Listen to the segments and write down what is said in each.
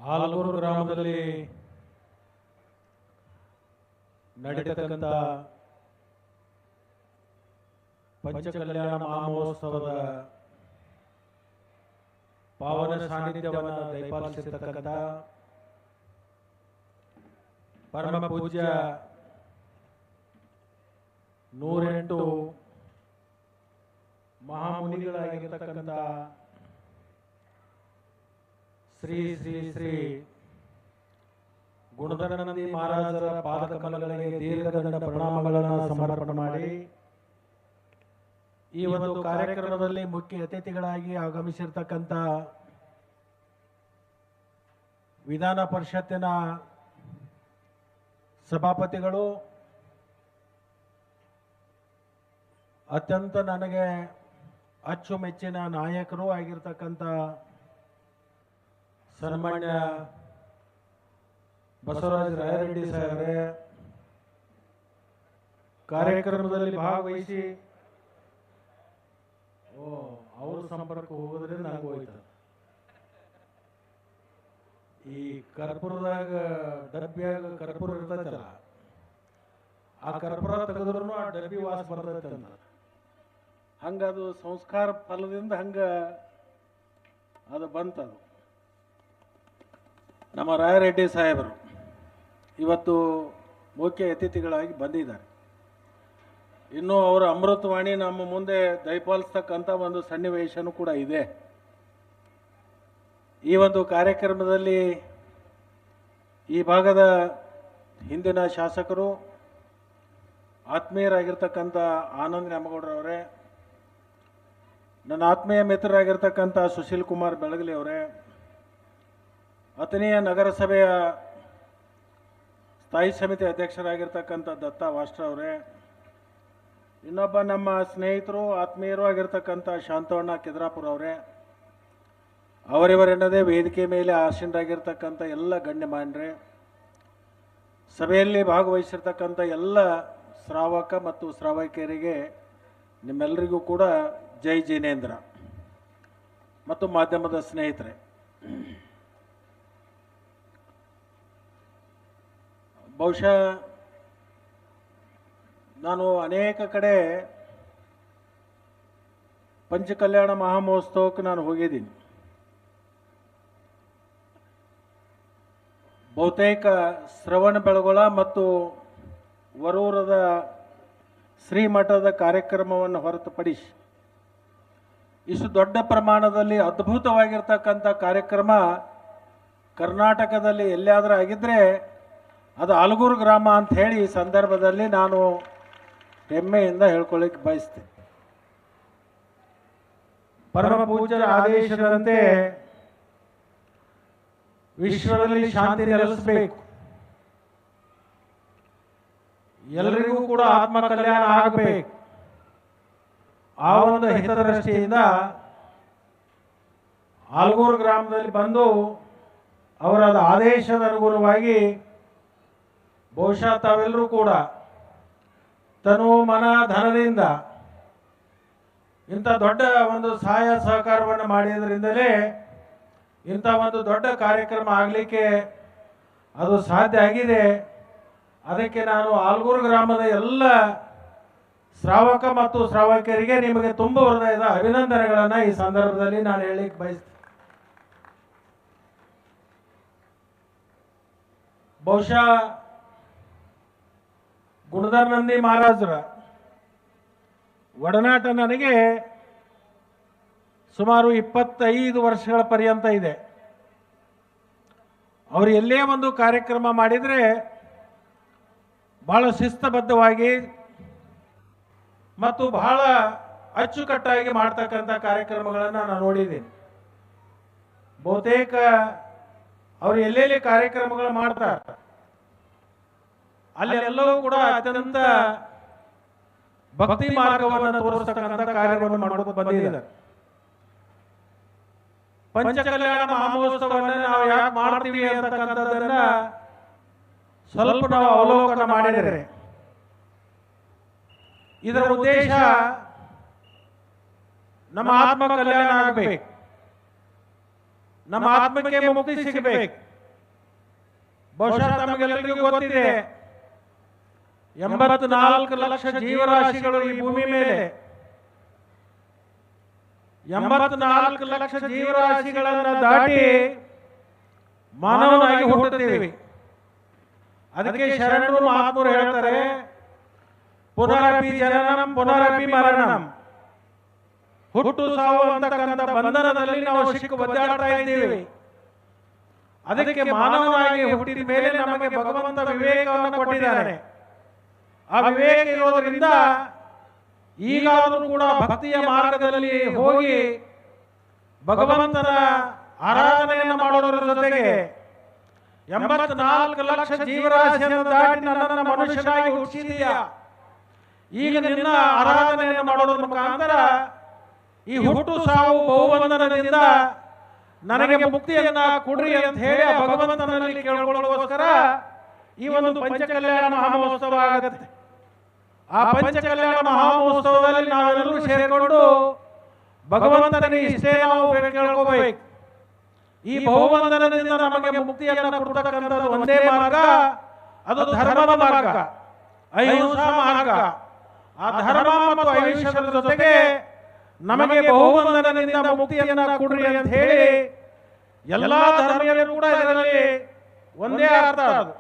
ಹಾಲೂರು ಗ್ರಾಮದಲ್ಲಿ ನಡೆಯತಕ್ಕಂಥ ಪಂಚಕಲ್ಯಾಣ ಮಹಾಮಹೋತ್ಸವದ ಪಾವನ ಸಾನ್ನಿಧ್ಯವನ್ನು ದಯಪಾಲಿಸಿರ್ತಕ್ಕಂಥ ಪರಮ ಪೂಜ್ಯ 108 ಮಹಾಮುನಿಗಳಾಗಿರ್ತಕ್ಕಂಥ ಶ್ರೀ ಶ್ರೀ ಶ್ರೀ ಗುಣಧರಾನಂದಿ ಮಹಾರಾಜರ ಪಾದಕಮಲಗಳಿಗೆ ದೀರ್ಘದಂಡ ಪ್ರಣಾಮಗಳನ್ನು ಸಮರ್ಪಣೆ ಮಾಡಿ ಈ ಒಂದು ಕಾರ್ಯಕ್ರಮದಲ್ಲಿ ಮುಖ್ಯ ಅತಿಥಿಗಳಾಗಿ ಆಗಮಿಸಿರ್ತಕ್ಕಂಥ ವಿಧಾನ ಪರಿಷತ್ತಿನ ಸಭಾಪತಿಗಳು, ಅತ್ಯಂತ ನನಗೆ ಅಚ್ಚುಮೆಚ್ಚಿನ ನಾಯಕರು ಆಗಿರ್ತಕ್ಕಂಥ ಸನ್ಮಾನ್ಯ ಬಸವರಾಜ ರಾಯರೆಡ್ಡಿ ಸಾಹೇಬ್ರೆ, ಕಾರ್ಯಕ್ರಮದಲ್ಲಿ ಭಾಗವಹಿಸಿ ಅವ್ರ ಸಂಪರ್ಕ ಹೋಗೋದ್ರಿಂದ ನನಗೆ ಹೋಯ್ತು. ಈ ಕರ್ಪೂರದಾಗ ಡಬ್ಬಿಯಾಗ ಕರ್ಪೂರ ಇರ್ತೈತಲ್ಲ, ಆ ಕರ್ಪೂರ ತೆಗೆದ್ರೂ ಆ ಡಬ್ಬಿ ವಾಸ ಬರ್ತೈತೆ ಅಂತ. ಹಂಗದು ಸಂಸ್ಕಾರ ಫಲದಿಂದ ಹಂಗ ಅದು ಬಂತದು. ನಮ್ಮ ರಾಯರೆಡ್ಡಿ ಸಾಹೇಬರು ಇವತ್ತು ಮುಖ್ಯ ಅತಿಥಿಗಳಾಗಿ ಬಂದಿದ್ದಾರೆ. ಇನ್ನು ಅವರ ಅಮೃತವಾಣಿ ನಮ್ಮ ಮುಂದೆ ದಯಪಾಲಿಸ್ತಕ್ಕಂಥ ಒಂದು ಸನ್ನಿವೇಶನೂ ಕೂಡ ಇದೆ. ಈ ಒಂದು ಕಾರ್ಯಕ್ರಮದಲ್ಲಿ ಈ ಭಾಗದ ಹಿಂದಿನ ಶಾಸಕರು, ಆತ್ಮೀಯರಾಗಿರ್ತಕ್ಕಂಥ ಆನಂದ್ ನ್ಯಾಮಗೌಡರವರೇ, ನನ್ನ ಆತ್ಮೀಯ ಮಿತ್ರರಾಗಿರ್ತಕ್ಕಂಥ ಸುಶೀಲ್ ಕುಮಾರ್ ಬೆಳಗಲಿ ಅವರೇ, ಅಥಣಿಯ ನಗರಸಭೆಯ ಸ್ಥಾಯಿ ಸಮಿತಿ ಅಧ್ಯಕ್ಷರಾಗಿರ್ತಕ್ಕಂಥ ದತ್ತಾ ವಾಸ್ಟ್ರ ಅವರೇ, ಇನ್ನೊಬ್ಬ ನಮ್ಮ ಸ್ನೇಹಿತರು ಆತ್ಮೀಯರು ಆಗಿರ್ತಕ್ಕಂಥ ಶಾಂತವಣ್ಣ ಕೆದ್ರಾಪುರ ಅವರೇ, ಅವರಿವರೆನ್ನದೇ ವೇದಿಕೆ ಮೇಲೆ ಆಸೀನರಾಗಿರ್ತಕ್ಕಂಥ ಎಲ್ಲ ಗಣ್ಯಮಾನ್ಯರೇ, ಸಭೆಯಲ್ಲಿ ಭಾಗವಹಿಸಿರ್ತಕ್ಕಂಥ ಎಲ್ಲ ಶ್ರಾವಕ ಮತ್ತು ಶ್ರಾವಕಿಯರಿಗೆ ನಿಮ್ಮೆಲ್ಲರಿಗೂ ಕೂಡ ಜೈ ಜಿನೇಂದ್ರ ಮತ್ತು ಮಾಧ್ಯಮದ ಸ್ನೇಹಿತರೆ, ಬಹುಶಃ ನಾನು ಅನೇಕ ಕಡೆ ಪಂಚಕಲ್ಯಾಣ ಮಹಾಮಹೋತ್ಸವಕ್ಕೆ ನಾನು ಹೋಗಿದ್ದೀನಿ. ಬಹುತೇಕ ಶ್ರವಣ ಬೆಳಗೊಳ ಮತ್ತು ವರೂರದ ಶ್ರೀಮಠದ ಕಾರ್ಯಕ್ರಮವನ್ನು ಹೊರತುಪಡಿಸಿ ಇಷ್ಟು ದೊಡ್ಡ ಪ್ರಮಾಣದಲ್ಲಿ ಅದ್ಭುತವಾಗಿರ್ತಕ್ಕಂಥ ಕಾರ್ಯಕ್ರಮ ಕರ್ನಾಟಕದಲ್ಲಿ ಎಲ್ಲಿಯಾದರೂ ಆಗಿದ್ದರೆ ಅದು ಆಲೂರು ಗ್ರಾಮ ಅಂತ ಹೇಳಿ ಈ ಸಂದರ್ಭದಲ್ಲಿ ನಾನು ಹೆಮ್ಮೆಯಿಂದ ಹೇಳ್ಕೊಳ್ಳಿಕ್ಕೆ ಬಯಸ್ತೇನೆ. ಪರಮ ಪೂಜ್ಯರ ಆದೇಶದಂತೆ ವಿಶ್ವದಲ್ಲಿ ಶಾಂತಿ ನೆಲೆಸಬೇಕು, ಎಲ್ಲರಿಗೂ ಕೂಡ ಆತ್ಮ ಕಲ್ಯಾಣ ಆಗಬೇಕು. ಆ ಒಂದು ಹಿತದೃಷ್ಟಿಯಿಂದ ಆಲೂರು ಗ್ರಾಮದಲ್ಲಿ ಬಂದು ಅವರ ಆದೇಶದ ಅನುಗುಣವಾಗಿ ಬಹುಶಃ ತಾವೆಲ್ಲರೂ ಕೂಡ ತನು ಮನ ಧನದಿಂದ ಇಂಥ ದೊಡ್ಡ ಒಂದು ಸಹಾಯ ಸಹಕಾರವನ್ನು ಮಾಡಿದ್ರಿಂದಲೇ ಇಂಥ ಒಂದು ದೊಡ್ಡ ಕಾರ್ಯಕ್ರಮ ಆಗಲಿಕ್ಕೆ ಅದು ಸಾಧ್ಯ ಆಗಿದೆ. ಅದಕ್ಕೆ ನಾನು ಆಲೂರು ಗ್ರಾಮದ ಎಲ್ಲ ಶ್ರಾವಕ ಮತ್ತು ಶ್ರಾವಕಿಯರಿಗೆ ನಿಮಗೆ ತುಂಬ ಹೃದಯದ ಅಭಿನಂದನೆಗಳನ್ನು ಈ ಸಂದರ್ಭದಲ್ಲಿ ನಾನು ಹೇಳಲಿಕ್ಕೆ ಬಯಸ್ತೇನೆ. ಬಹುಶಃ ಗುಣಧರಾನಂದಿ ಮಹಾರಾಜರ ಒಡನಾಟ ನನಗೆ ಸುಮಾರು 25 ವರ್ಷಗಳ ಪರ್ಯಂತ ಇದೆ. ಅವರು ಎಲ್ಲೇ ಒಂದು ಕಾರ್ಯಕ್ರಮ ಮಾಡಿದರೆ ಬಹಳ ಶಿಸ್ತಬದ್ಧವಾಗಿ ಮತ್ತು ಬಹಳ ಅಚ್ಚುಕಟ್ಟಾಗಿ ಮಾಡ್ತಕ್ಕಂಥ ಕಾರ್ಯಕ್ರಮಗಳನ್ನು ನಾನು ನೋಡಿದ್ದೀನಿ. ಬಹುತೇಕ ಅವರು ಎಲ್ಲೆಲ್ಲಿ ಕಾರ್ಯಕ್ರಮಗಳು ಮಾಡ್ತಾರೆ ಅಲ್ಲೆಲ್ಲವೂ ಕೂಡ ಅತ್ಯಂತ ಭಕ್ತಿ ಮಾರ್ಗವನ್ನು ತೋರಿಸ್ತಕ್ಕಂಥ ಕಾರ್ಯವನ್ನು ಮಾಡೋದು ಬಂದಿದ್ದಾರೆ. ಪಂಚಕಲ್ಯಾಣ ಮಹಾಮಹೋತ್ಸವವನ್ನು ನಾವು ಯಾಕೆ ಮಾಡ್ತೀವಿ ಅಂತಕ್ಕಂಥದ್ದನ್ನ ಸ್ವಲ್ಪ ನಾವು ಅವಲೋಕನ ಮಾಡಿದರೆ ಇದರ ಉದ್ದೇಶ ನಮ್ಮ ಆತ್ಮ ಕಲ್ಯಾಣ ಆಗಬೇಕು, ನಮ್ಮ ಆತ್ಮಕ್ಕೆ ಮುಕ್ತಿ ಸಿಗಬೇಕು, ಬಹುಶಃ ತಮಗೆಲ್ಲರಿಗೂ ಗೊತ್ತಿದೆ, 84 ಲಕ್ಷ ಜೀವರಾಶಿಗಳು ಈ ಭೂಮಿ ಮೇಲೆ, 84 ಲಕ್ಷ ಜೀವರಾಶಿಗಳನ್ನು ದಾಟಿ ಮಾನವನಾಗಿ ಹುಟ್ಟುತ್ತೇವೆ. ಅದಕ್ಕೆ ಶರಣರು ಮಹಾತ್ಮರು ಹೇಳ್ತಾರೆ, ಪುನರಪಿ ಜನನಂ ಪುನರಪಿ ಮರಣಂ. ಹುಟ್ಟು ಸಾವು ಅಂತಕ್ಕಂಥ ಬಂಧನದಲ್ಲಿ ನಾವು ಸಿಕ್ಕು ಒದ್ದಾಡ್ತಾ ಇದ್ದೇವೆ. ಅದಕ್ಕೆ ಮಾನವನಾಗಿ ಹುಟ್ಟಿದ ಮೇಲೆ ನಮಗೆ ಭಗವಂತ ವಿವೇಕವನ್ನು ಕೊಟ್ಟಿದ್ದಾನೆ. ಆ ವಿವೇಕ ಇರೋದರಿಂದ ಈಗಾದರೂ ಕೂಡ ಭಕ್ತಿಯ ಮಾರ್ಗದಲ್ಲಿ ಹೋಗಿ ಭಗವಂತನ ಆರಾಧನೆಯನ್ನು ಮಾಡೋದರ ಜೊತೆಗೆ 84 ಲಕ್ಷ ಜೀವರಾಶಿಯನ್ನು ದಾಟಿ ನನ್ನನ್ನು ಮನುಷ್ಯನಾಗಿ ಹುಟ್ಟಿದೀಯಾ, ಈಗ ನಿನ್ನ ಆರಾಧನೆಯನ್ನು ಮಾಡೋದ್ರ ಮುಖಾಂತರ ಈ ಹುಟ್ಟು ಸಾವು ಬಹುಬಂಧನದಿಂದ ನನಗೆ ಮುಕ್ತಿಯನ್ನ ಕೊಡ್ರಿ ಅಂತ ಹೇಳಿ ಭಗವಂತನಲ್ಲಿ ಕೇಳಿಕೊಳ್ಳೋಗೋಸ್ಕರ ಈ ಒಂದು ಪಂಚಕಲ್ಯಾಣ ಮಹಾಮಹೋತ್ಸವ ಆಗುತ್ತೆ. ಆ ಪಂಚಕಲ್ಯಾಣ ಮಹಾಮಹೋತ್ಸವದಲ್ಲಿ ನಾವೆಲ್ಲರೂ ಸೇರಿಕೊಂಡು ಭಗವಂತನಿಗೆ ಇಷ್ಟೇ ನಾವು ಕೇಳ್ಕೋಬೇಕು. ಈ ಬಹುಬಂಧನದಿಂದ ನಮಗೆ ಮುಕ್ತಿಯನ್ನು ಕೊಡ್ತಕ್ಕಂಥದ್ದು ಒಂದೇ ಮಾರ್ಗ, ಅದು ಧರ್ಮದ ಮಾರ್ಗ, ಅಹಿಂಸಾ ಮಾರ್ಗ. ಆ ಧರ್ಮ ಮತ್ತು ಅಹಿಂಸೆಯ ಜೊತೆಗೆ ನಮಗೆ ಬಹುಬಂಧನದಿಂದ ಮುಕ್ತಿಯನ್ನ ಕೊಡ್ರಿ ಅಂತ ಹೇಳಿ ಎಲ್ಲಾ ಧರ್ಮೀಯರು ಕೂಡ ಇದರಲ್ಲಿ ಒಂದೇ ಅರ್ಥ. ಅದು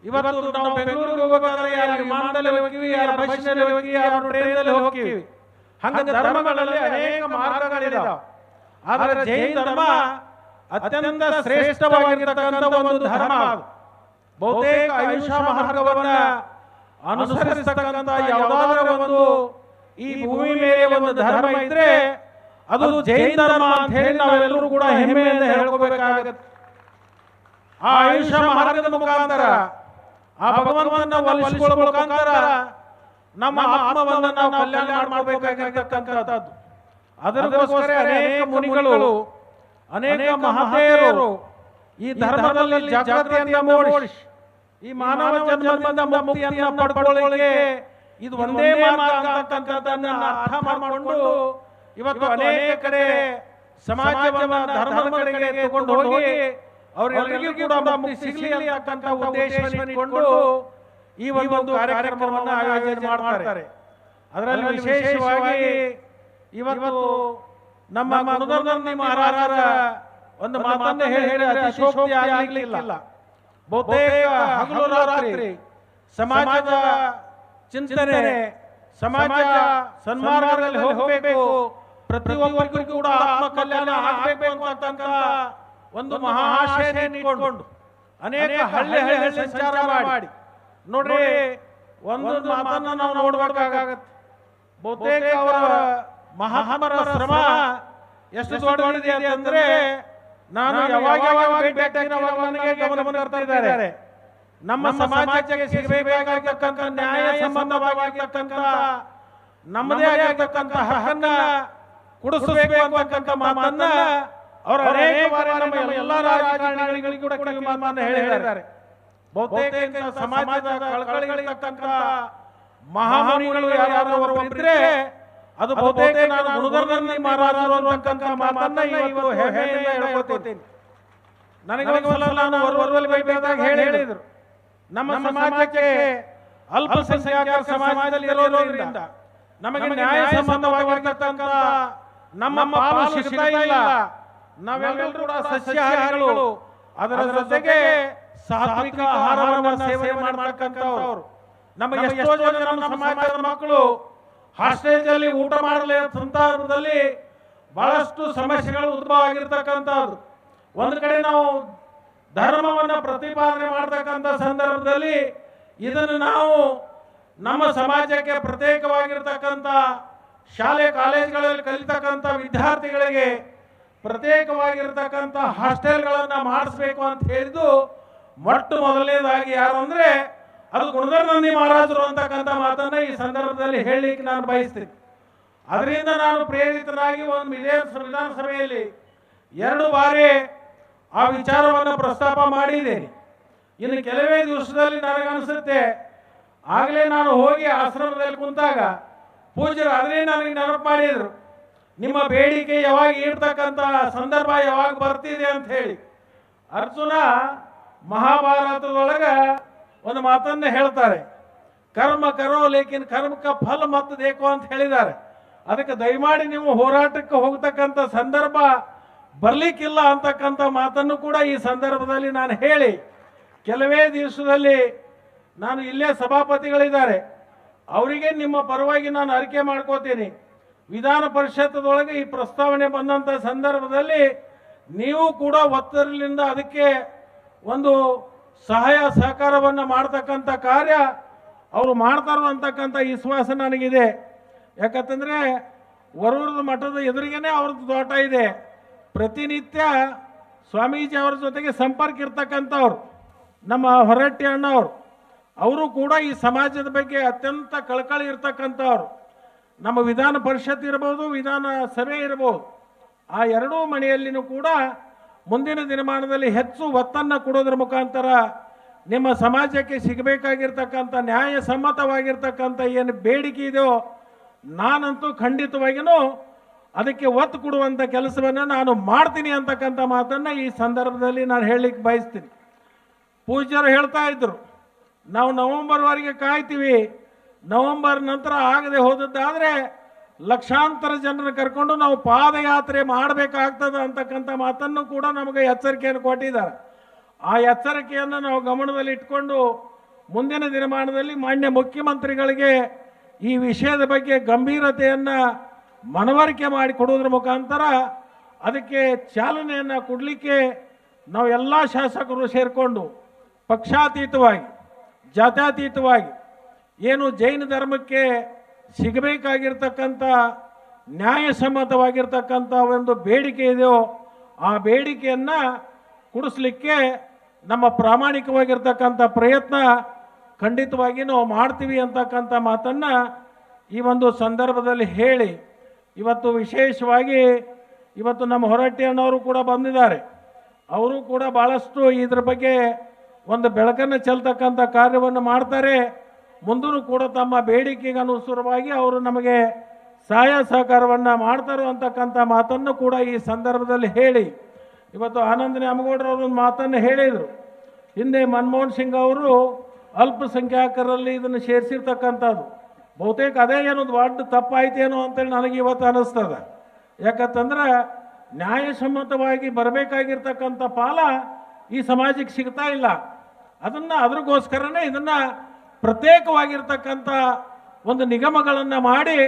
ಇವತ್ತು ನಾವು ಬೆಂಗಳೂರಿಗೆ ಹೋಗಬೇಕಾದ್ರೆ ಯಾರು ವಿಮಾನದಲ್ಲಿ ಹೋಗ್ತೀವಿ, ಯಾರು ಬಸ್ನಲ್ಲಿ ಹೋಗಿ, ಯಾರು ಟ್ರೈನಲ್ಲಿ ಹೋಗ್ತೀವಿ. ಹಂಗ ಧರ್ಮಗಳಲ್ಲಿ ಅನೇಕ ಮಾರ್ಗಗಳಿದಾವೆ. ಆದರೆ ಜೈನ ಧರ್ಮ ಅತ್ಯಂತ ಶ್ರೇಷ್ಠವಾಗಿರತಕ್ಕಂಥ ಒಂದು ಧರ್ಮ. ಅದು ಬಹುತೇಕ ಅಹಿಂಸಾ ಮಾರ್ಗವನ್ನ ಅನುಸರಿಸತಕ್ಕಂಥ ಯಾವುದಾದ್ರೂ ಒಂದು ಈ ಭೂಮಿ ಮೇಲೆ ಒಂದು ಧರ್ಮ ಇದ್ರೆ ಅದು ಜೈನ ಧರ್ಮ ಅಂತ ಹೇಳಿ ನಾವೆಲ್ಲರೂ ಕೂಡ ಹೆಮ್ಮೆಯಿಂದ ಹೇಳ್ಕೋಬೇಕಾಗತ್ತೆ. ಆ ಅಹಿಂಸಾ ಮಾರ್ಗದ ಮುಖಾಂತರ ಆ ಭಗವಂತನ ಒಲಿಸಿಕೊಳ್ಳುವ ಮುಖಾಂತರ ನಮ್ಮ ಆತ್ಮವನ್ನು ನಾವು ಕಲ್ಯಾಣ ಮಾಡಬೇಕಾಗಿರ್ತಕ್ಕಂಥದ್ದು. ಅದಕ್ಕೋಸ್ಕರ ಅನೇಕ ಮುನಿಗಳು, ಅನೇಕ ಮಹನೀಯರು ಈ ಧರ್ಮದಲ್ಲಿ ಜಾಗೃತಿಯನ್ನು ಮೂಡಿಸಿ ಈ ಮಾನವ ಜನ್ಮದಿಂದ ಮುಕ್ತಿಯನ್ನು ಪಡ್ಕೊಳ್ಳಲಿಕ್ಕೆ ಇದು ಒಂದೇ ಮಾರ್ಗ ಅಂತಕ್ಕಂಥದ್ದನ್ನು ಅರ್ಥ ಮಾಡಿಕೊಂಡು ಇವತ್ತು ಅನೇಕ ಕಡೆ ಸಮಾಜವನ್ನು ಧರ್ಮದ ಕಡೆಗೆ ತಗೊಂಡು ಹೋಗಿ ಅವರೆಲ್ಲರಿಗೂ ಕೂಡ ಮುಕ್ತಿ ಸಿಗಲಿ ಅಂತಕ್ಕಂಥ ಉದ್ದೇಶವನ್ನು ಇಟ್ಕೊಂಡು ಈ ಒಂದು ಕಾರ್ಯಕ್ರಮವನ್ನು ಆಯೋಜನೆ ಮಾಡ್ತಾರೆ. ಅದರಲ್ಲಿ ವಿಶೇಷವಾಗಿ ಇವತ್ತು ನಮ್ಮ ಮನೋಧರ್ಮಿ ಮಹಾರಾಜರ ಒಂದು ಮಾತನ್ನು ಹೇಳಿ ಅತಿಶಯೋಕ್ತಿ ಆಗಲಿಲ್ಲ. ಬಹುತೇಕ ಹಗಲು ರಾತ್ರಿ ಸಮಾಜದ ಚಿಂತನೆ, ಸಮಾಜ ಸನ್ಮಾರ್ಗದಲ್ಲಿ ಹೋಗಬೇಕು, ಪ್ರತಿಯೊಬ್ಬರಿಗೂ ಕೂಡ ಆತ್ಮ ಕಲ್ಯಾಣ ಆಗಬೇಕು ಅಂತಕ್ಕಂಥ ಒಂದು ಮಹಾಶಯವನ್ನು ಇಟ್ಕೊಂಡು ಅನೇಕ ಹಳ್ಳಿ ಸಂಚಾರ ಮಾಡಿ ನೋಡ್ರಿ, ಒಂದು ಮಾತನ್ನು ನಾವು ನೋಡಬೇಕಾಗತ್ತೆ. ಬಹುತೇಕ ಅವರ ಮಹಾತ್ಮರ ಶ್ರಮ ಎಷ್ಟು ದೊಡ್ಡದಿದೆ ಅಂತಂದ್ರೆ ನಾನು ಯಾವಾಗ ನನಗೆ ಗಮನ ಬರ್ತಾ ಇದ್ದಾರೆ. ನಮ್ಮ ಸಮಾಜಕ್ಕೆ ಸಿಗಬೇಕಾಗಿರ್ತಕ್ಕಂಥ ನ್ಯಾಯ ಸಂಬಂಧವಾಗಿರ್ತಕ್ಕಂಥ ನಮ್ಮದೇ ಆಗಿರ್ತಕ್ಕಂಥ ಹಕ್ಕನ್ನ ಕೊಡಿಸಬೇಕು ಅಂತಕ್ಕಂಥ ಮಾತನ್ನ ಅವರು ಅನೇಕ ಬಾರಿ ನಮ್ಮ ಎಲ್ಲ ರಾಜಕಾರಣಿಗಳಿಗೂ ಕೂಡ ಮಾತನ್ನ ಹೇಳಿದ್ದಾರೆ. ಬಹುತೇಕ ಸಮಾಜದ ಕಳಕಳಿಗಳಿರ್ತಕ್ಕಂಥ ಮಹಾಮುನಿಗಳು ಯಾರಾದರೂ ಇದ್ರೆ ಅದು ಬಹುತೇಕ ನಾನು ಗುರುಧರ್ಮಿ ಮಹಾರಾಜರು ಅಂತಕ್ಕಂಥ ಮಾತನ್ನ ಇವತ್ತು ಹೆಮ್ಮೆಯಿಂದ ಹೇಳ್ಕೊತೀನಿ. ನನಗೆ ಒಂದ್ಸಲ ನಾನು ಹೊರವರಲ್ಲಿ ಬೈಬೇಕಾದಾಗ ಹೇಳಿದ್ರು, ನಮ್ಮ ಸಮಾಜಕ್ಕೆ ಅಲ್ಪಸಂಖ್ಯಾತರ ಸಮಾಜದಲ್ಲಿ ಇರೋದ್ರಿಂದ ನಮಗೆ ನ್ಯಾಯ ಸಂಬಂಧವಾಗಿರ್ತಕ್ಕಂಥ ನಮ್ಮ ಪಾಲು ಸಿಗ್ತಾ ಇಲ್ಲ. ನಾವೆಲ್ಲರೂ ಕೂಡ ಸಸ್ಯಾಹಾರಿಗಳು, ಅದರ ಜೊತೆಗೆ ಸಾತ್ವಿಕ ಆಹಾರವನ್ನು ಸೇವನೆ ಮಾಡತಕ್ಕಂಥವ್ರು. ನಮಗೆ ಎಷ್ಟೋ ಜನ ನಮ್ಮ ಸಮಾಜದ ಮಕ್ಕಳು ಹಾಸ್ಟೆಲ್ನಲ್ಲಿ ಊಟ ಮಾಡಲಿ ಸಂದರ್ಭದಲ್ಲಿ ಬಹಳಷ್ಟು ಸಮಸ್ಯೆಗಳು ಉದ್ಭವ ಆಗಿರ್ತಕ್ಕಂಥದ್ದು. ಒಂದು ಕಡೆ ನಾವು ಧರ್ಮವನ್ನು ಪ್ರತಿಪಾದನೆ ಮಾಡತಕ್ಕಂಥ ಸಂದರ್ಭದಲ್ಲಿ ಇದನ್ನು ನಾವು ನಮ್ಮ ಸಮಾಜಕ್ಕೆ ಪ್ರತ್ಯೇಕವಾಗಿರ್ತಕ್ಕಂಥ ಶಾಲೆ ಕಾಲೇಜುಗಳಲ್ಲಿ ಕಲಿತಕ್ಕಂಥ ವಿದ್ಯಾರ್ಥಿಗಳಿಗೆ ಪ್ರತ್ಯೇಕವಾಗಿರ್ತಕ್ಕಂಥ ಹಾಸ್ಟೆಲ್ಗಳನ್ನು ಮಾಡಿಸ್ಬೇಕು ಅಂತ ಹೇಳಿದ್ದು ಮೊಟ್ಟ ಮೊದಲನೇದಾಗಿ ಯಾರು ಅಂದ್ರೆ ಅದು ಗುಣಧರ್ಮಿ ಮಹಾರಾಜರು ಅಂತಕ್ಕಂಥ ಮಾತನ್ನ ಈ ಸಂದರ್ಭದಲ್ಲಿ ಹೇಳಲಿಕ್ಕೆ ನಾನು ಬಯಸ್ತೀನಿ. ಅದರಿಂದ ನಾನು ಪ್ರೇರಿತನಾಗಿ ಒಂದು ವಿಧಾನಸಭೆಯಲ್ಲಿ 2 ಬಾರಿ ಆ ವಿಚಾರವನ್ನು ಪ್ರಸ್ತಾಪ ಮಾಡಿದ್ದೇನೆ. ಇನ್ನು ಕೆಲವೇ ದಿವಸದಲ್ಲಿ ನನಗನ್ಸುತ್ತೆ, ಆಗಲೇ ನಾನು ಹೋಗಿ ಆಶ್ರಮದಲ್ಲಿ ಕುಂತಾಗ ಪೂಜ್ಯರು ಅದನ್ನೇ ನನಗೆ ನೆನಪು ಮಾಡಿದ್ರು, ನಿಮ್ಮ ಬೇಡಿಕೆ ಯಾವಾಗ ಇಡ್ತಕ್ಕಂಥ ಸಂದರ್ಭ ಯಾವಾಗ ಬರ್ತಿದೆ ಅಂತ ಹೇಳಿ. ಅರ್ಜುನ ಮಹಾಭಾರತದೊಳಗೆ ಒಂದು ಮಾತನ್ನು ಹೇಳ್ತಾರೆ, ಕರ್ಮ ಕರೋ ಲೇಕಿನ್ ಕರ್ಮಕ ಫಲ ಮತ್ ದೇಕೋ ಅಂತ ಹೇಳಿದ್ದಾರೆ. ಅದಕ್ಕೆ ದಯಮಾಡಿ ನೀವು ಹೋರಾಟಕ್ಕೆ ಹೋಗ್ತಕ್ಕಂಥ ಸಂದರ್ಭ ಬರ್ಲಿಕ್ಕಿಲ್ಲ ಅಂತಕ್ಕಂಥ ಮಾತನ್ನು ಕೂಡ ಈ ಸಂದರ್ಭದಲ್ಲಿ ನಾನು ಹೇಳಿ, ಕೆಲವೇ ದಿವಸದಲ್ಲಿ ನಾನು ಇಲ್ಲೇ ಸಭಾಪತಿಗಳಿದ್ದಾರೆ, ಅವರಿಗೆ ನಿಮ್ಮ ಪರವಾಗಿ ನಾನು ಅರಿಕೆ ಮಾಡ್ಕೋತೀನಿ. ವಿಧಾನ ಪರಿಷತ್ತದೊಳಗೆ ಈ ಪ್ರಸ್ತಾವನೆ ಬಂದಂಥ ಸಂದರ್ಭದಲ್ಲಿ ನೀವು ಕೂಡ ಒತ್ತಡದಿಂದ ಅದಕ್ಕೆ ಒಂದು ಸಹಾಯ ಸಹಕಾರವನ್ನು ಮಾಡ್ತಕ್ಕಂಥ ಕಾರ್ಯ ಅವರು ಮಾಡ್ತಾರೋ ಅಂತಕ್ಕಂಥ ವಿಶ್ವಾಸ ನನಗಿದೆ. ಯಾಕಂತಂದರೆ ವರೂರದ ಮಠದ ಎದುರಿಗೇನೆ ಅವ್ರದ್ದು ತೋಟ ಇದೆ. ಪ್ರತಿನಿತ್ಯ ಸ್ವಾಮೀಜಿ ಅವರ ಜೊತೆಗೆ ಸಂಪರ್ಕ ಇರ್ತಕ್ಕಂಥವ್ರು ನಮ್ಮ ಹೊರಟ್ಟಿ ಅಣ್ಣವರು, ಅವರು ಕೂಡ ಈ ಸಮಾಜದ ಬಗ್ಗೆ ಅತ್ಯಂತ ಕಳಕಳಿ ಇರ್ತಕ್ಕಂಥವ್ರು. ನಮ್ಮ ವಿಧಾನ ಪರಿಷತ್ ಇರ್ಬೋದು, ವಿಧಾನ ಸಭೆ ಇರ್ಬೋದು, ಆ ಎರಡೂ ಮನೆಯಲ್ಲಿನೂ ಕೂಡ ಮುಂದಿನ ದಿನಮಾನದಲ್ಲಿ ಹೆಚ್ಚು ಒತ್ತನ್ನು ಕೊಡೋದ್ರ ಮುಖಾಂತರ ನಿಮ್ಮ ಸಮಾಜಕ್ಕೆ ಸಿಗಬೇಕಾಗಿರ್ತಕ್ಕಂಥ ನ್ಯಾಯಸಮ್ಮತವಾಗಿರ್ತಕ್ಕಂಥ ಏನು ಬೇಡಿಕೆ ಇದೆಯೋ ನಾನಂತೂ ಖಂಡಿತವಾಗಿಯೂ ಅದಕ್ಕೆ ಒತ್ತು ಕೊಡುವಂಥ ಕೆಲಸವನ್ನು ನಾನು ಮಾಡ್ತೀನಿ ಅಂತಕ್ಕಂಥ ಮಾತನ್ನು ಈ ಸಂದರ್ಭದಲ್ಲಿ ನಾನು ಹೇಳಲಿಕ್ಕೆ ಬಯಸ್ತೀನಿ. ಪೂಜ್ಯರು ಹೇಳ್ತಾ ಇದ್ರು, ನಾವು ನವೆಂಬರ್ವರೆಗೆ ಕಾಯ್ತೀವಿ, ನವೆಂಬರ್ ನಂತರ ಆಗದೆ ಹೋದದ್ದಾದರೆ ಲಕ್ಷಾಂತರ ಜನರನ್ನು ಕರ್ಕೊಂಡು ನಾವು ಪಾದಯಾತ್ರೆ ಮಾಡಬೇಕಾಗ್ತದೆ ಅಂತಕ್ಕಂಥ ಮಾತನ್ನು ಕೂಡ ನಮಗೆ ಎಚ್ಚರಿಕೆಯನ್ನು ಕೊಟ್ಟಿದ್ದಾರೆ. ಆ ಎಚ್ಚರಿಕೆಯನ್ನು ನಾವು ಗಮನದಲ್ಲಿ ಇಟ್ಕೊಂಡು ಮುಂದಿನ ದಿನಮಾನದಲ್ಲಿ ಮಾನ್ಯ ಮುಖ್ಯಮಂತ್ರಿಗಳಿಗೆ ಈ ವಿಷಯದ ಬಗ್ಗೆ ಗಂಭೀರತೆಯನ್ನು ಮನವರಿಕೆ ಮಾಡಿಕೊಡೋದ್ರ ಮುಖಾಂತರ ಅದಕ್ಕೆ ಚಾಲನೆಯನ್ನು ಕೊಡಲಿಕ್ಕೆ ನಾವು ಎಲ್ಲ ಶಾಸಕರು ಸೇರಿಕೊಂಡು ಪಕ್ಷಾತೀತವಾಗಿ ಜಾತ್ಯತೀತವಾಗಿ ಏನು ಜೈನ ಧರ್ಮಕ್ಕೆ ಸಿಗಬೇಕಾಗಿರ್ತಕ್ಕಂಥ ನ್ಯಾಯಸಮ್ಮತವಾಗಿರ್ತಕ್ಕಂಥ ಒಂದು ಬೇಡಿಕೆ ಇದೆಯೋ ಆ ಬೇಡಿಕೆಯನ್ನು ಕೊಡಿಸ್ಲಿಕ್ಕೆ ನಮ್ಮ ಪ್ರಾಮಾಣಿಕವಾಗಿರ್ತಕ್ಕಂಥ ಪ್ರಯತ್ನ ಖಂಡಿತವಾಗಿ ನಾವು ಮಾಡ್ತೀವಿ ಅಂತಕ್ಕಂಥ ಮಾತನ್ನು ಈ ಒಂದು ಸಂದರ್ಭದಲ್ಲಿ ಹೇಳಿ, ಇವತ್ತು ವಿಶೇಷವಾಗಿ ಇವತ್ತು ನಮ್ಮ ಹೊರಟ್ಟಿ ಅಣ್ಣವರು ಕೂಡ ಬಂದಿದ್ದಾರೆ. ಅವರು ಕೂಡ ಭಾಳಷ್ಟು ಇದ್ರ ಬಗ್ಗೆ ಒಂದು ಬೆಳಕನ್ನು ಚೆಲ್ತಕ್ಕಂಥ ಕಾರ್ಯವನ್ನು ಮಾಡ್ತಾರೆ. ಮುಂದೂ ಕೂಡ ತಮ್ಮ ಬೇಡಿಕೆಗೆ ಅನುಸಾರವಾಗಿ ಅವರು ನಮಗೆ ಸಹಾಯ ಸಹಕಾರವನ್ನು ಮಾಡ್ತಾರೆ ಅಂತಕ್ಕಂಥ ಮಾತನ್ನು ಕೂಡ ಈ ಸಂದರ್ಭದಲ್ಲಿ ಹೇಳಿ, ಇವತ್ತು ಆನಂದ ನ್ಯಾಮಗೌಡರವರು ಒಂದು ಮಾತನ್ನು ಹೇಳಿದರು. ಹಿಂದೆ ಮನಮೋಹನ್ ಸಿಂಗ್ ಅವರು ಅಲ್ಪಸಂಖ್ಯಾತರಲ್ಲಿ ಇದನ್ನು ಸೇರಿಸಿರ್ತಕ್ಕಂಥದ್ದು, ಬಹುತೇಕ ಅದೇ ಏನೊಂದು ದೊಡ್ಡ ತಪ್ಪಾಯ್ತೇನೋ ಅಂತೇಳಿ ನನಗೆ ಇವತ್ತು ಅನ್ನಿಸ್ತದೆ. ಯಾಕಂತಂದ್ರೆ ನ್ಯಾಯಸಮ್ಮತವಾಗಿ ಬರಬೇಕಾಗಿರ್ತಕ್ಕಂಥ ಪಾಲ ಈ ಸಮಾಜಕ್ಕೆ ಸಿಗ್ತಾ ಇಲ್ಲ. ಅದ್ರಗೋಸ್ಕರನೇ ಇದನ್ನು ಪ್ರತ್ಯೇಕವಾಗಿರ್ತಕ್ಕಂಥ ಒಂದು ನಿಗಮಗಳನ್ನು ಮಾಡಿ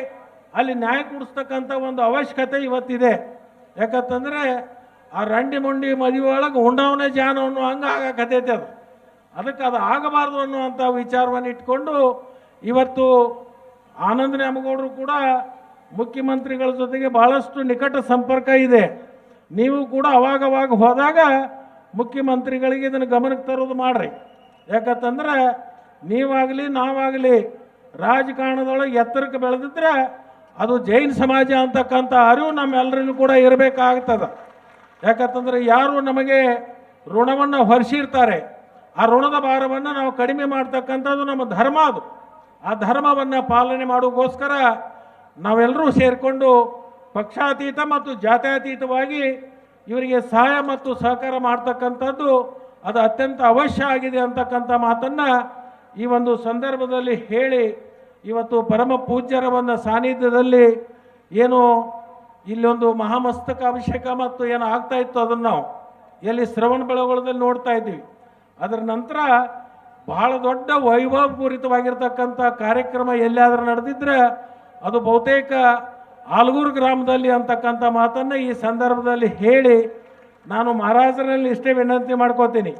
ಅಲ್ಲಿ ನ್ಯಾಯ ಕೊಡಿಸ್ತಕ್ಕಂಥ ಒಂದು ಅವಶ್ಯಕತೆ ಇವತ್ತಿದೆ. ಯಾಕಂತಂದರೆ ಆ ರಂಡಿ ಮುಂಡಿ ಮದುವೆ ಒಳಗೆ ಉಂಡವನೇ ಜಾನವನ್ನು ಹಂಗೆ ಆಗಕತ್ತೈತೆ ಅದು. ಅದಕ್ಕೆ ಅದು ಆಗಬಾರ್ದು ಅನ್ನುವಂಥ ವಿಚಾರವನ್ನು ಇಟ್ಕೊಂಡು ಇವತ್ತು ಆನಂದ ನ್ಯಾಮಗೌಡರು ಕೂಡ ಮುಖ್ಯಮಂತ್ರಿಗಳ ಜೊತೆಗೆ ಭಾಳಷ್ಟು ನಿಕಟ ಸಂಪರ್ಕ ಇದೆ. ನೀವು ಕೂಡ ಅವಾಗವಾಗ ಹೋದಾಗ ಮುಖ್ಯಮಂತ್ರಿಗಳಿಗೆ ಇದನ್ನು ಗಮನಕ್ಕೆ ತರೋದು ಮಾಡ್ರಿ. ಯಾಕಂತಂದ್ರೆ ನೀವಾಗಲಿ ನಾವಾಗಲಿ ರಾಜಕಾರಣದೊಳಗೆ ಎತ್ತರಕ್ಕೆ ಬೆಳೆದಿದ್ರೆ ಅದು ಜೈನ ಸಮಾಜ ಅಂತಕ್ಕಂಥ ಅರಿವು ನಮ್ಮೆಲ್ಲರಿಗೂ ಕೂಡ ಇರಬೇಕಾಗ್ತದೆ. ಯಾಕಂತಂದರೆ ಯಾರು ನಮಗೆ ಋಣವನ್ನು ಹೊರಿಸಿರ್ತಾರೆ ಆ ಋಣದ ಭಾರವನ್ನು ನಾವು ಕಡಿಮೆ ಮಾಡ್ತಕ್ಕಂಥದ್ದು ನಮ್ಮ ಧರ್ಮ. ಅದು ಆ ಧರ್ಮವನ್ನು ಪಾಲನೆ ಮಾಡೋಕ್ಕೋಸ್ಕರ ನಾವೆಲ್ಲರೂ ಸೇರಿಕೊಂಡು ಪಕ್ಷಾತೀತ ಮತ್ತು ಜಾತ್ಯತೀತವಾಗಿ ಇವರಿಗೆ ಸಹಾಯ ಮತ್ತು ಸಹಕಾರ ಮಾಡ್ತಕ್ಕಂಥದ್ದು ಅದು ಅತ್ಯಂತ ಅವಶ್ಯ ಆಗಿದೆ ಅಂತಕ್ಕಂಥ ಮಾತನ್ನು ಈ ಒಂದು ಸಂದರ್ಭದಲ್ಲಿ ಹೇಳಿ, ಇವತ್ತು ಪರಮ ಪೂಜ್ಯರ ಒಂದು ಸಾನ್ನಿಧ್ಯದಲ್ಲಿ ಏನು ಇಲ್ಲೊಂದು ಮಹಾಮಸ್ತಕ ಅಭಿಷೇಕ ಮತ್ತು ಏನು ಆಗ್ತಾ ಇತ್ತು ಅದನ್ನು ನಾವು ಎಲ್ಲಿ ಶ್ರವಣ ಬೆಳಗೊಳದಲ್ಲಿ ನೋಡ್ತಾ ಇದ್ದೀವಿ. ಅದರ ನಂತರ ಬಹಳ ದೊಡ್ಡ ವೈಭವಪೂರಿತವಾಗಿರ್ತಕ್ಕಂಥ ಕಾರ್ಯಕ್ರಮ ಎಲ್ಲಿಯಾದರೂ ನಡೆದಿದ್ರೆ ಅದು ಬಹುತೇಕ ಆಲಗೂರು ಗ್ರಾಮದಲ್ಲಿ ಅಂತಕ್ಕಂಥ ಮಾತನ್ನು ಈ ಸಂದರ್ಭದಲ್ಲಿ ಹೇಳಿ ನಾನು ಮಹಾರಾಜರಲ್ಲಿ ಇಷ್ಟೇ ವಿನಂತಿ ಮಾಡ್ಕೋತೀನಿ.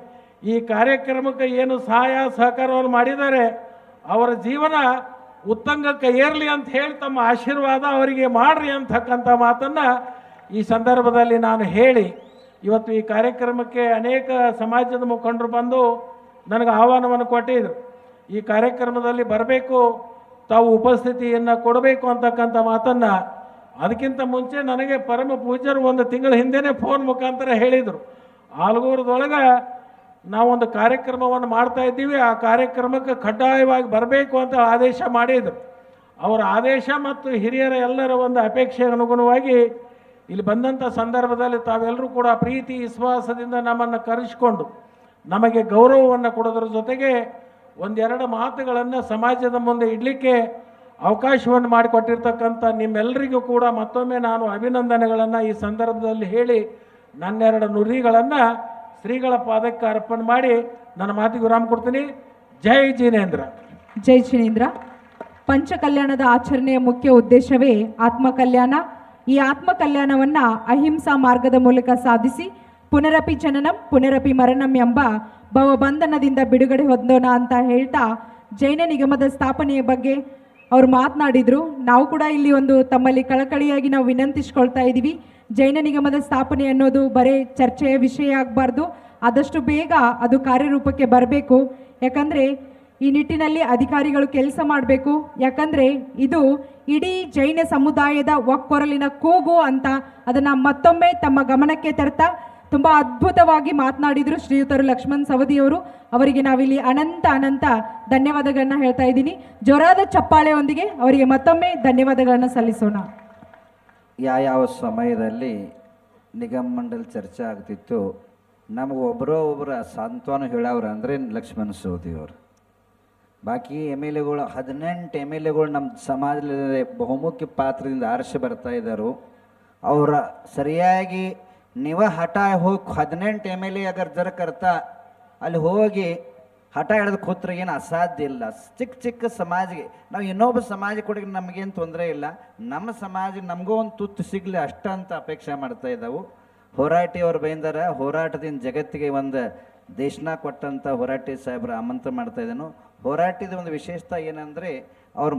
ಈ ಕಾರ್ಯಕ್ರಮಕ್ಕೆ ಏನು ಸಹಾಯ ಸಹಕಾರವನ್ನು ಮಾಡಿದ್ದಾರೆ ಅವರ ಜೀವನ ಉತ್ತಂಗಕ್ಕೆ ಏರಲಿ ಅಂತ ಹೇಳಿ ತಮ್ಮ ಆಶೀರ್ವಾದ ಅವರಿಗೆ ಮಾಡ್ರಿ ಅಂತಕ್ಕಂಥ ಮಾತನ್ನು ಈ ಸಂದರ್ಭದಲ್ಲಿ ನಾನು ಹೇಳಿ, ಇವತ್ತು ಈ ಕಾರ್ಯಕ್ರಮಕ್ಕೆ ಅನೇಕ ಸಮಾಜದ ಮುಖಂಡರು ಬಂದು ನನಗೆ ಆಹ್ವಾನವನ್ನು ಕೊಟ್ಟಿದ್ರು. ಈ ಕಾರ್ಯಕ್ರಮದಲ್ಲಿ ಬರಬೇಕು, ತಾವು ಉಪಸ್ಥಿತಿಯನ್ನು ಕೊಡಬೇಕು ಅಂತಕ್ಕಂಥ ಮಾತನ್ನು ಅದಕ್ಕಿಂತ ಮುಂಚೆ ನನಗೆ ಪರಮ ಪೂಜ್ಯರು ಒಂದು ತಿಂಗಳ ಹಿಂದೆಯೇ ಫೋನ್ ಮುಖಾಂತರ ಹೇಳಿದರು. ಆಲಗೂರದೊಳಗೆ ನಾವೊಂದು ಕಾರ್ಯಕ್ರಮವನ್ನು ಮಾಡ್ತಾ ಇದ್ದೀವಿ, ಆ ಕಾರ್ಯಕ್ರಮಕ್ಕೆ ಕಡ್ಡಾಯವಾಗಿ ಬರಬೇಕು ಅಂತ ಆದೇಶ ಮಾಡಿದರು. ಅವರ ಆದೇಶ ಮತ್ತು ಹಿರಿಯರ ಎಲ್ಲರ ಒಂದು ಅಪೇಕ್ಷೆಗೆ ಅನುಗುಣವಾಗಿ ಇಲ್ಲಿ ಬಂದಂಥ ಸಂದರ್ಭದಲ್ಲಿ ತಾವೆಲ್ಲರೂ ಕೂಡ ಪ್ರೀತಿ ವಿಶ್ವಾಸದಿಂದ ನಮ್ಮನ್ನು ಕರೆಸಿಕೊಂಡು ನಮಗೆ ಗೌರವವನ್ನು ಕೊಡೋದ್ರ ಜೊತೆಗೆ ಒಂದೆರಡು ಮಾತುಗಳನ್ನು ಸಮಾಜದ ಮುಂದೆ ಇಡಲಿಕ್ಕೆ ಅವಕಾಶವನ್ನು ಮಾಡಿಕೊಟ್ಟಿರ್ತಕ್ಕಂಥ ನಿಮ್ಮೆಲ್ಲರಿಗೂ ಕೂಡ ಮತ್ತೊಮ್ಮೆ ನಾನು ಅಭಿನಂದನೆಗಳನ್ನು ಈ ಸಂದರ್ಭದಲ್ಲಿ ಹೇಳಿ ನನ್ನೆರಡು ನುಡಿಗಳನ್ನು ಶ್ರೀಗಳ ಪಾದಕ್ಕೆ ಅರ್ಪಣೆ ಮಾಡಿ ನನ್ನ ಮಾತಿಗೆ ವಿರಾಮ ಕೊಡ್ತೀನಿ. ಜೈ ಜಿನೇಂದ್ರ. ಜೈ ಜಿನೇಂದ್ರ. ಪಂಚಕಲ್ಯಾಣದ ಆಚರಣೆಯ ಮುಖ್ಯ ಉದ್ದೇಶವೇ ಆತ್ಮಕಲ್ಯಾಣ. ಈ ಆತ್ಮಕಲ್ಯಾಣವನ್ನು ಅಹಿಂಸಾ ಮಾರ್ಗದ ಮೂಲಕ ಸಾಧಿಸಿ ಪುನರಪಿ ಜನನಂ ಪುನರಪಿ ಮರಣಂ ಎಂಬ ಭವಬಂಧನದಿಂದ ಬಿಡುಗಡೆ ಹೊಂದೋಣ ಅಂತ ಹೇಳ್ತಾ ಜೈನ ನಿಗಮದ ಸ್ಥಾಪನೆಯ ಬಗ್ಗೆ ಅವರು ಮಾತನಾಡಿದರು. ನಾವು ಕೂಡ ಇಲ್ಲಿ ಒಂದು ತಮ್ಮಲ್ಲಿ ಕಳಕಳಿಯಾಗಿ ನಾವು ವಿನಂತಿಸ್ಕೊಳ್ತಾ ಇದ್ದೀವಿ. ಜೈನ ನಿಗಮದ ಸ್ಥಾಪನೆ ಅನ್ನೋದು ಬರೀ ಚರ್ಚೆಯ ವಿಷಯ ಆಗಬಾರ್ದು, ಆದಷ್ಟು ಬೇಗ ಅದು ಕಾರ್ಯರೂಪಕ್ಕೆ ಬರಬೇಕು. ಯಾಕಂದರೆ ಈ ನಿಟ್ಟಿನಲ್ಲಿ ಅಧಿಕಾರಿಗಳು ಕೆಲಸ ಮಾಡಬೇಕು. ಯಾಕಂದರೆ ಇದು ಇಡೀ ಜೈನ ಸಮುದಾಯದ ಒಕ್ಕೊರಲಿನ ಕೂಗು ಅಂತ ಅದನ್ನು ಮತ್ತೊಮ್ಮೆ ತಮ್ಮ ಗಮನಕ್ಕೆ ತರ್ತಾ ತುಂಬ ಅದ್ಭುತವಾಗಿ ಮಾತನಾಡಿದರು ಶ್ರೀಯುತರು ಲಕ್ಷ್ಮಣ್ ಸವದಿಯವರು. ಅವರಿಗೆ ನಾವಿಲ್ಲಿ ಅನಂತ ಅನಂತ ಧನ್ಯವಾದಗಳನ್ನ ಹೇಳ್ತಾ ಇದ್ದೀನಿ. ಜೋರಾದ ಚಪ್ಪಾಳೆಯೊಂದಿಗೆ ಅವರಿಗೆ ಮತ್ತೊಮ್ಮೆ ಧನ್ಯವಾದಗಳನ್ನು ಸಲ್ಲಿಸೋಣ. ಯಾವ ಸಮಯದಲ್ಲಿ ನಿಗಮ ಮಂಡಳಿ ಚರ್ಚೆ ಆಗ್ತಿತ್ತು, ನಮಗೆ ಒಬ್ಬರ ಸಾಂತ್ವನ ಹೇಳವ್ರು ಅಂದರೆ ಲಕ್ಷ್ಮಣ್ ಸವದಿಯವರು. ಬಾಕಿ ಎಮ್ ಎಲ್ ಎಗಳು 18 ಎಮ್ ಎಲ್ ಎಗಳು ನಮ್ಮ ಸಮಾಜದಲ್ಲಿ ಬಹುಮುಖ್ಯ ಪಾತ್ರದಿಂದ ಆರಿಸಿ ಬರ್ತಾ ಇದ್ದರು. ಅವರ ಸರಿಯಾಗಿ ನೀವು ಹಠ ಹೋಗಿ 18 ಎಮ್ ಎಲ್ ಎ ಅಗರ್ ಜರ ಕರ್ತಾ ಅಲ್ಲಿ ಹೋಗಿ ಹಠ ಹಿಡಿದು ಕೂತ್ರೆ ಏನು ಅಸಾಧ್ಯ ಇಲ್ಲ. ಚಿಕ್ಕ ಸಮಾಜಿಗೆ ನಾವು ಇನ್ನೊಬ್ಬ ಸಮಾಜ ಕೊಡಿ ನಮಗೇನು ತೊಂದರೆ ಇಲ್ಲ, ನಮ್ಮ ಸಮಾಜ ನಮಗೂ ಒಂದು ತುತ್ತು ಸಿಗಲಿ ಅಷ್ಟ ಅಂತ ಅಪೇಕ್ಷೆ ಮಾಡ್ತಾ ಇದ್ದಾವೆ. ಹೋರಾಟಿಯವರು ಬೈಂದಾರ, ಹೋರಾಟದಿಂದ ಜಗತ್ತಿಗೆ ಒಂದು ದೇಶನ ಕೊಟ್ಟಂಥ ಹೋರಾಟಿ ಸಾಹೇಬ್ರ ಆಮಂತ್ರಣ ಮಾಡ್ತಾ ಇದ್ದಾನು. ಹೋರಾಟದ ಒಂದು ವಿಶೇಷತೆ ಏನಂದರೆ